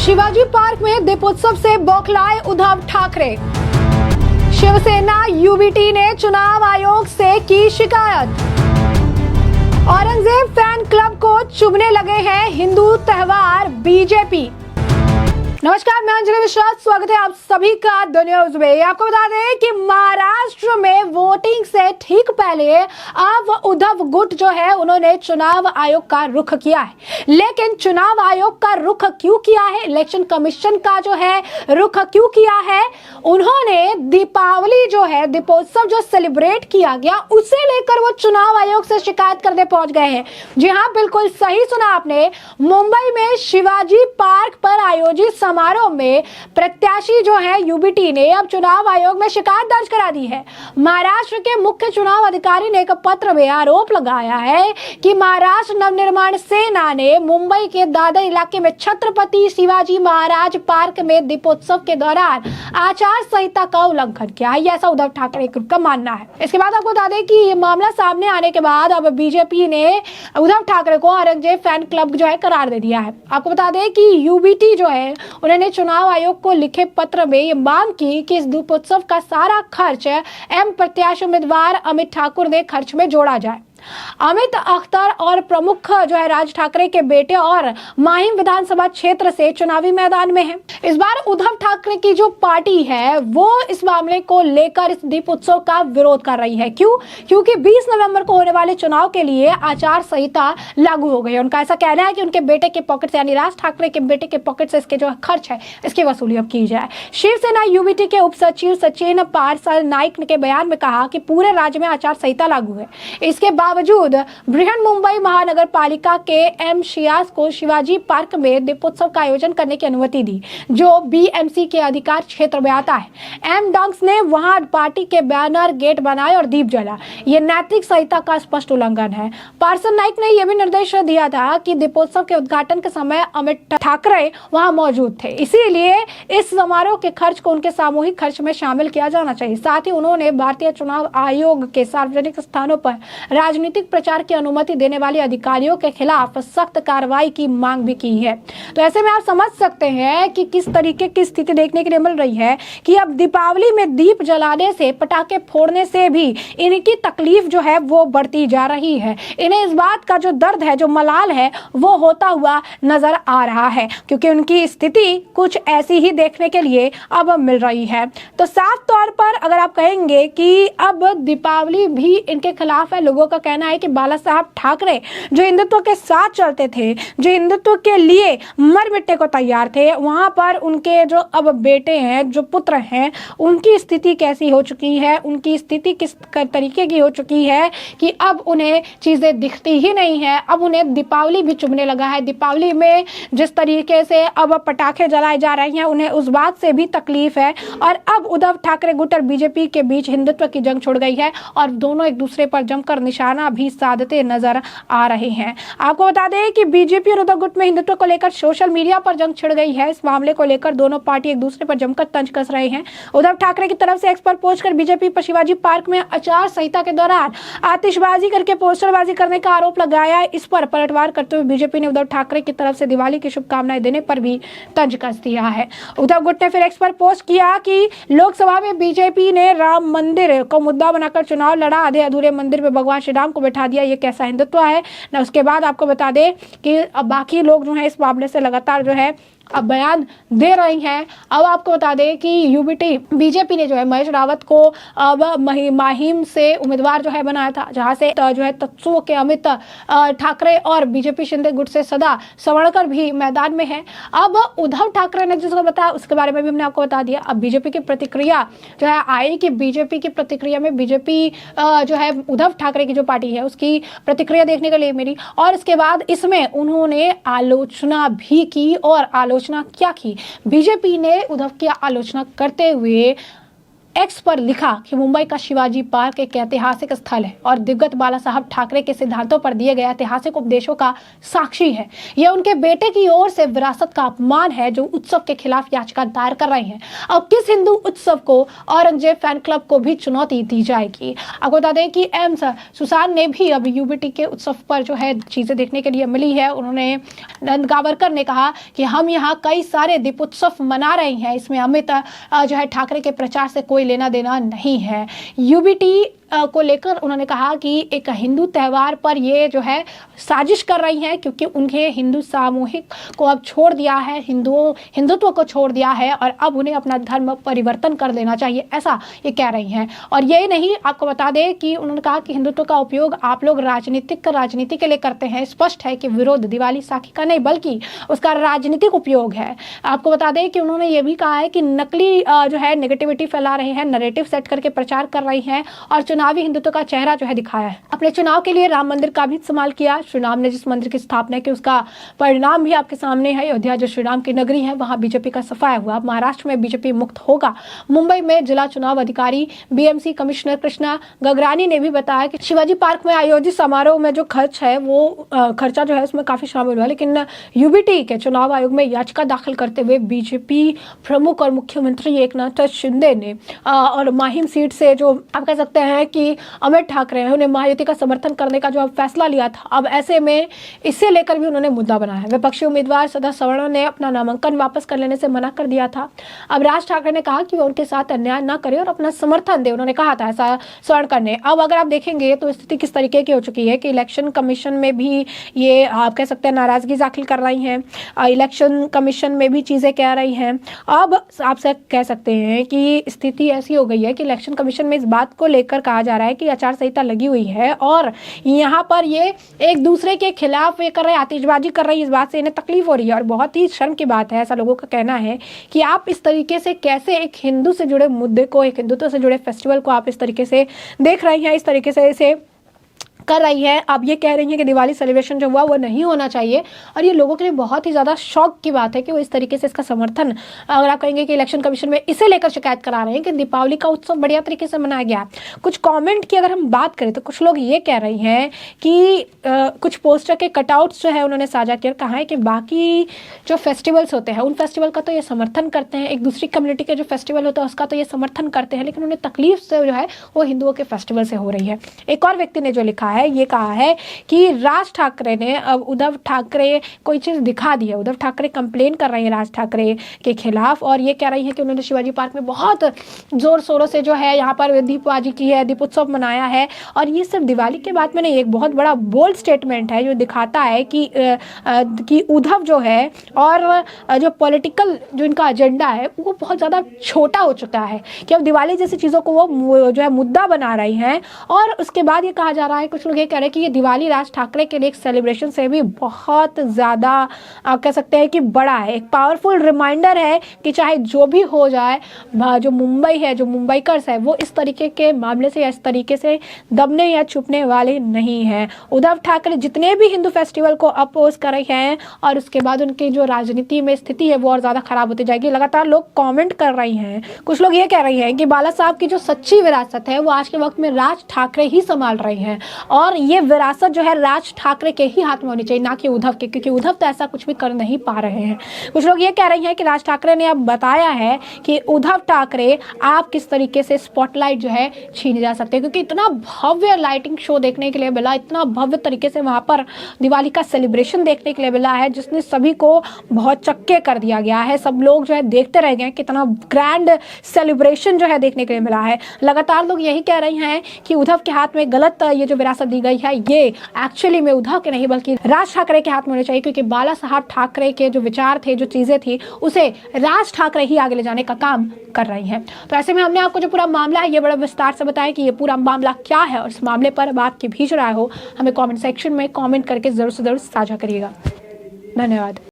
Shivaji park में दीपोत्सव से बौखलाए Uddhav Thackeray. Shiv Sena UBT ने चुनाव आयोग से की शिकायत। औरंगजेब फैन क्लब को चुभने लगे हैं हिंदू त्योहार बीजेपी। नमस्कार, मैं अंजलि विश्वास, स्वागत है आप सभी का द न्यूज में। आपको बता दें कि महाराष्ट्र में वोटिंग से ठीक पहले अब उद्धव गुट जो है उन्होंने चुनाव आयोग का रुख किया है। लेकिन चुनाव आयोग का रुख क्यों किया है, इलेक्शन कमीशन का जो है रुख क्यों किया है, उन्होंने दीपावली जो है दीपोत्सव जो सेलिब्रेट किया गया उसे लेकर वो चुनाव आयोग से शिकायत करने पहुंच गए हैं। जी हाँ, बिल्कुल सही सुना आपने। मुंबई में शिवाजी पार्क पर आयोजित समारोह में प्रत्याशी जो है यूबीटी ने अब चुनाव आयोग में शिकायत दर्ज करा दी है। महाराष्ट्र के मुख्य चुनाव अधिकारी ने एक पत्र में आरोप लगाया है कि महाराष्ट्र नवनिर्माण सेना ने मुंबई के दादर इलाके में छत्रपति शिवाजी महाराज पार्क में दीपोत्सव के दौरान आचार संहिता का उल्लंघन किया है, ऐसा उद्धव ठाकरे ग्रुप का मानना है। इसके बाद आपको बता दें कि ये मामला सामने आने के बाद अब बीजेपी ने उद्धव ठाकरे को औरंगजेब फैन क्लब जो है करार दे दिया है। आपको बता दें कि यूबीटी जो है उन्होंने चुनाव आयोग को लिखे पत्र में ये मांग की कि इस दीपोत्सव का सारा खर्च एम प्रत्याशी उम्मीदवार अमित ठाकुर ने खर्च में जोड़ा जाए। अमित अख्तर और प्रमुख जो है राज ठाकरे के बेटे और माहिम विधानसभा क्षेत्र से चुनावी मैदान में हैं। इस बार उद्धव ठाकरे की जो पार्टी है वो इस मामले को लेकर इस दीपोत्सव का विरोध कर रही है। क्यों? क्योंकि 20 नवंबर को होने वाले चुनाव के लिए आचार संहिता लागू हो गई है। उनका ऐसा कहना है कि उनके बेटे के पॉकेट से यानी राज ठाकरे के बेटे के पॉकेट से इसके जो खर्च है इसकी वसूली अब की जाए। शिवसेना यूबीटी के उप सचिव सचिन पारसल नाइक के बयान में कहा कि पूरे राज्य में आचार संहिता लागू है। इसके बावजूद बृहन मुंबई महानगर पालिका के एम शियास को शिवाजी पार्क में दीपोत्सव का आयोजन करने की अनुमति दी, जो बीएमसी के अधिकार क्षेत्र में आता है। एम डंक्स ने वहां पार्टी के बैनर, गेट बनाए और दीप जला। ये नैतिक संहिता का स्पष्ट उल्लंघन है। पार्सल नाइक ने यह भी निर्देश दिया था कि दीपोत्सव के उद्घाटन के समय अमित ठाकरे वहां मौजूद थे, इसीलिए इस समारोह के खर्च को उनके सामूहिक खर्च में शामिल किया जाना चाहिए। साथ ही उन्होंने भारतीय चुनाव आयोग के सार्वजनिक स्थानों पर राजनीतिक प्रचार की अनुमति देने वाले अधिकारियों के खिलाफ सख्त कार्रवाई की मांग भी की है। तो ऐसे में आप समझ सकते हैं कि किस तरीके की स्थिति देखने के लिए मिल रही है कि अब दीपावली में दीप जलाने से, पटाखे फोड़ने से भी इनकी तकलीफ जो है वो बढ़ती जा रही है। इन्हें इस बात का जो दर्द है, जो मलाल है, वो होता हुआ नजर आ रहा है, क्योंकि उनकी स्थिति कुछ ऐसी ही देखने के लिए अब मिल रही है। तो साफ तौर पर अगर आप कहेंगे कि अब दीपावली भी इनके खिलाफ है, लोगों का कहना है कि बाला साहब ठाकरे जो हिंदुत्व के साथ चलते थे, जो हिंदुत्व के लिए मर मिटने को तैयार थे, वहां पर उनके जो अब बेटे हैं, जो पुत्र हैं, उनकी स्थिति कैसी हो चुकी है, उनकी स्थिति किस तरीके की हो चुकी है कि अब उन्हें चीजें दिखती ही नहीं है। अब उन्हें दीपावली भी चुभने लगा है। दीपावली में जिस तरीके से अब पटाखे जलाए जा रहे हैं उन्हें उस बात से भी तकलीफ है। और अब उद्धव ठाकरे गुट और बीजेपी के बीच हिंदुत्व की जंग छिड़ गई है और दोनों एक दूसरे पर जमकर निशाना भी साधते नजर आ रहे हैं। आपको बता दें कि बीजेपी और उद्धव गुट में हिंदुत्व को लेकर सोशल मीडिया पर जंग छिड़ गई है। इस मामले को लेकर दोनों पार्टी एक दूसरे पर जमकर तंज कस रहे हैं। उद्धव ठाकरे की तरफ से एक्स पर पोस्ट कर बीजेपी पर शिवाजी पार्क में आचार संहिता के दौरान आतिशबाजी करके पोस्टरबाजी करने का आरोप लगाया। इस पर पलटवार करते हुए बीजेपी ने उद्धव ठाकरे की तरफ से दिवाली की शुभकामनाएं देने पर भी तंज कस दिया है। उद्धव गुट ने फिर एक्स पर पोस्ट किया कि लोकसभा में बीजेपी ने राम मंदिर को मुद्दा बनाकर चुनाव लड़ा, आधे अधूरे मंदिर में भगवान श्री राम को बैठा दिया, ये कैसा हिंदुत्व है ना। उसके बाद आपको बता दें कि अब बाकी लोग जो है इस मामले से लगातार जो है अब बयान दे रही हैं। अब आपको बता दें कि यूबीटी बीजेपी ने जो है महेश रावत को अब माहिम से उम्मीदवार जो है बनाया था, जहां से जो है तत्सुओं के अमित ठाकरे और बीजेपी शिंदे गुट से सदा सवरकर भी मैदान में है। अब उद्धव ठाकरे ने जिसको बताया उसके बारे में भी हमने आपको बता दिया। अब बीजेपी की प्रतिक्रिया जो है आई कि बीजेपी की प्रतिक्रिया में बीजेपी जो है उद्धव ठाकरे की जो पार्टी है उसकी प्रतिक्रिया देखने के लिए मिली और इसके बाद इसमें उन्होंने आलोचना भी की। और आलोचना क्या की? बीजेपी ने उद्धव की आलोचना करते हुए एक्स पर लिखा कि मुंबई का शिवाजी पार्क एक ऐतिहासिक स्थल है और दिवंगत बाला साहब ठाकरे के सिद्धांतों पर दिए गए ऐतिहासिक उपदेशों का साक्षी है। यह उनके बेटे की ओर से विरासत का अपमान है जो उत्सव के खिलाफ याचिका दायर कर रहे हैं। अब किस हिंदू उत्सव को औरंगजेब फैन क्लब को भी चुनौती दी जाएगी? आपको बता दें कि एम सुसान ने भी अब यूबीटी के उत्सव पर जो है चीजें देखने के लिए मिली है। उन्होंने नंद गावरकर ने कहा कि हम यहाँ कई सारे दीपोत्सव मना रहे हैं, इसमें अमित जो है ठाकरे के प्रचार से कोई लेना देना नहीं है। यूबीटी को लेकर उन्होंने कहा कि एक हिंदू त्यौहार पर ये जो है साजिश कर रही हैं क्योंकि उन्हें हिंदू सामूहिक को अब छोड़ दिया है, हिंदुत्व को छोड़ दिया है और अब उन्हें अपना धर्म परिवर्तन कर देना चाहिए, ऐसा ये कह रही हैं। और ये नहीं, आपको बता दें कि उन्होंने कहा कि हिंदुत्व का उपयोग आप लोग राजनीति के लिए करते हैं। स्पष्ट है कि विरोध दिवाली साखी का नहीं बल्कि उसका राजनीतिक उपयोग है। आपको बता दें कि उन्होंने ये भी कहा है कि नकली जो है नेगेटिविटी फैला रहे हैं, नैरेटिव सेट करके प्रचार कर रही हैं और चुनावी हिंदुत्व का चेहरा जो है दिखाया है। अपने चुनाव के लिए राम मंदिर का भी इस्तेमाल किया। श्री राम ने जिस मंदिर की स्थापना की उसका परिणाम भी आपके सामने है। अयोध्या जो श्री राम की नगरी है वहां बीजेपी का सफाया हुआ। महाराष्ट्र में बीजेपी मुक्त होगा। मुंबई में जिला चुनाव अधिकारी बीएमसी कमिश्नर कृष्णा गगरानी ने भी बताया कि शिवाजी पार्क में आयोजित समारोह में जो खर्च है वो खर्चा जो है उसमें काफी शामिल हुआ, लेकिन यूबीटी के चुनाव आयोग में याचिका दाखिल करते हुए बीजेपी प्रमुख और मुख्यमंत्री एकनाथ शिंदे ने और माहिम सीट से जो आप कह सकते हैं कि अमित ठाकरे हैं उन्हें महायुति का समर्थन करने का जो अब फैसला लिया था, अब ऐसे में इसे लेकर भी उन्होंने मुद्दा बनाया है। विपक्षी उम्मीदवार सदा सवर्ण ने अपना नामांकन वापस कर लेने से मना कर दिया था। अब राज ठाकरे ने कहा कि वो उनके साथ अन्याय न करे और अपना समर्थन दे। उन्होंने कहा था ऐसा स्वर्ण करने। अब अगर आप देखेंगे तो स्थिति किस तरीके की हो चुकी है कि इलेक्शन कमीशन में भी ये आप कह सकते हैं नाराजगी दाखिल कर रही हैं, इलेक्शन कमीशन में भी चीजें कह रही हैं। अब आपसे कह सकते हैं कि स्थिति ऐसी हो गई है कि इलेक्शन कमीशन में इस बात को लेकर कहा जा रहा है कि आचार संहिता लगी हुई है और यहाँ पर ये एक दूसरे के खिलाफ ये कर रहे हैं, आतिशबाजी कर रही है। इस बात से इन्हें तकलीफ हो रही है और बहुत ही शर्म की बात है, ऐसा लोगों का कहना है कि आप इस तरीके से कैसे एक हिंदू से जुड़े मुद्दे को, एक हिंदुत्व से जुड़े फेस्टिवल को आप इस तरीके से देख रही हैं, इस तरीके से इसे कर रही है। अब ये कह रही है कि दिवाली सेलिब्रेशन जो हुआ वो नहीं होना चाहिए और ये लोगों के लिए बहुत ही ज़्यादा शौक की बात है कि वो इस तरीके से इसका समर्थन, अगर आप कहेंगे कि इलेक्शन कमीशन में इसे लेकर शिकायत करा रहे हैं कि दीपावली का उत्सव बढ़िया तरीके से मनाया गया। कुछ कमेंट की अगर हम बात करें तो कुछ लोग ये कह रही हैं कि कुछ पोस्टर के कटआउट्स जो है उन्होंने साझा किया, कहा है कि बाकी जो फेस्टिवल्स होते हैं उन फेस्टिवल का तो ये समर्थन करते हैं, एक दूसरी कम्युनिटी के जो फेस्टिवल होता है उसका तो ये समर्थन करते हैं, लेकिन उन्हें तकलीफ से जो है वो हिंदुओं के फेस्टिवल से हो रही है। एक और व्यक्ति ने जो लिखा है ये कहा है कि राज ठाकरे ने अब उद्धव ठाकरे कोई चीज दिखा दी है। उद्धव ठाकरे कंप्लेन कर रहे हैं राज ठाकरे के खिलाफ और ये कह रही है कि उन्होंने शिवाजी पार्क में बहुत जोर शोरों से जो है यहाँ पर दीपबाजी की है, दीपोत्सव मनाया है। और ये सिर्फ दिवाली के बाद में नहीं, एक बहुत बड़ा बोल्ड स्टेटमेंट है जो दिखाता है कि उद्धव जो है और जो पॉलिटिकल जो इनका एजेंडा है वो बहुत ज़्यादा छोटा हो चुका है कि अब दिवाली जैसी चीज़ों को वो जो है मुद्दा बना रही हैं। और उसके बाद ये कहा जा रहा है, कुछ लोग ये कह रहे हैं कि ये दिवाली राज ठाकरे के लिए एक सेलिब्रेशन से भी बहुत ज़्यादा आप कह सकते हैं कि बड़ा है, एक पावरफुल रिमाइंडर है कि चाहे जो भी हो जाए, जो मुंबई है, जो मुंबईकर्स है, वो इस तरीके के मामले से या इस तरीके से दबने या छुपने वाले नहीं हैं। उद्धव ठाकरे जितने भी हिंदू फेस्टिवल को अपोज कर रहे हैं और उसके बाद उनकी जो राजनीति में स्थिति है वो और ज़्यादा खराब होती जाएगी। लगातार लोग कॉमेंट कर रही हैं, कुछ लोग ये कह रही हैं कि बाला साहब की जो सच्ची विरासत है वो आज के वक्त में राज ठाकरे ही संभाल रही हैं और ये विरासत जो है राज ठाकरे के ही हाथ में होनी चाहिए, ना कि उद्धव के, क्योंकि उद्धव तो ऐसा कुछ भी कर नहीं पा रहे हैं। कुछ लोग ये कह रही हैं कि राज ठाकरे ने अब बताया है कि उद्धव ठाकरे आप किस तरीके से स्पॉटलाइट जो है छीन जा सकते हैं, क्योंकि इतना भव्य लाइटिंग शो देखने के लिए मिला, इतना भव्य तरीके से वहां पर दिवाली का सेलिब्रेशन देखने के लिए मिला है जिसने सभी को बहुत चक्के कर दिया गया है। सब लोग जो है देखते रह गए कितना ग्रैंड सेलिब्रेशन जो है देखने के लिए मिला है। लगातार लोग यही कह रहे हैं कि उद्धव के हाथ में गलत ये जो विरासत दी गई है ये एक्चुअली में उद्धव के नहीं बल्कि राज ठाकरे के हाथ में होने चाहिए, क्योंकि बाला साहब ठाकरे के जो विचार थे, जो चीजें थी, उसे राज ठाकरे ही आगे ले जाने का काम कर रही हैं। तो ऐसे में हमने आपको जो पूरा मामला है ये बड़ा विस्तार से बताया कि ये पूरा मामला क्या है और इस मामले पर अब आपकी भी राय हो हमें कमेंट सेक्शन में कमेंट करके जरूर से जरूर साझा करिएगा। धन्यवाद।